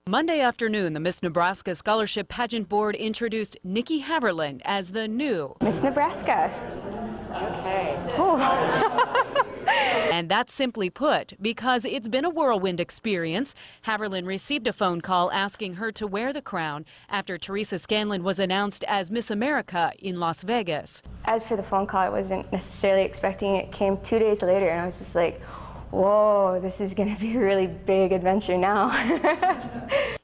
Monday afternoon, the Miss Nebraska Scholarship Pageant Board introduced Nikki Haverland as the new Miss Nebraska. Okay. And that's simply put, because it's been a whirlwind experience. Haverland received a phone call asking her to wear the crown after Teresa Scanlon was announced as Miss America in Las Vegas. As for the phone call, I wasn't necessarily expecting it. It came 2 days later, and I was just like, whoa, this is going to be a really big adventure now.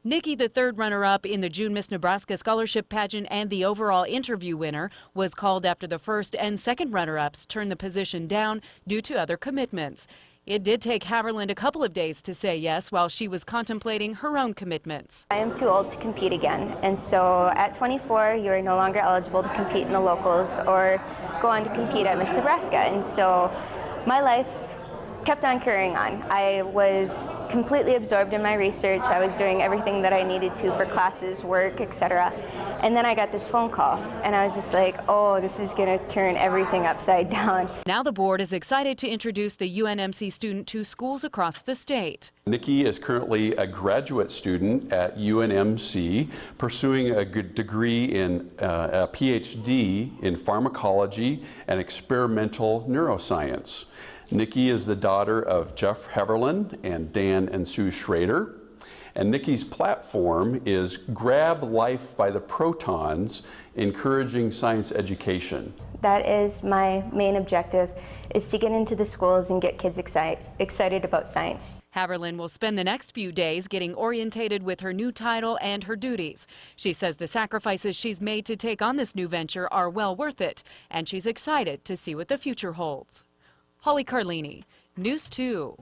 Nikki, the third runner-up in the June Miss Nebraska Scholarship Pageant and the overall interview winner, was called after the first and second runner-ups turned the position down due to other commitments. It did take Haverland a couple of days to say yes while she was contemplating her own commitments. I am too old to compete again, and so at 24, you are no longer eligible to compete in the locals or go on to compete at Miss Nebraska, and so my life kept on carrying on. I was completely absorbed in my research. I was doing everything that I needed to for classes, work, etc. And then I got this phone call, and I was just like, oh, this is going to turn everything upside down. Now the board is excited to introduce the UNMC student to schools across the state. Nikki is currently a graduate student at UNMC, pursuing a good degree in a PhD in pharmacology and experimental neuroscience. Nikki is the daughter of Jeff Haverland and Dan and Sue Schrader. And Nikki's platform is Grab Life by the Protons, encouraging science education. That is my main objective, is to get into the schools and get kids excited about science. Haverland will spend the next few days getting orientated with her new title and her duties. She says the sacrifices she's made to take on this new venture are well worth it, and she's excited to see what the future holds. Holly Carlini, News 2.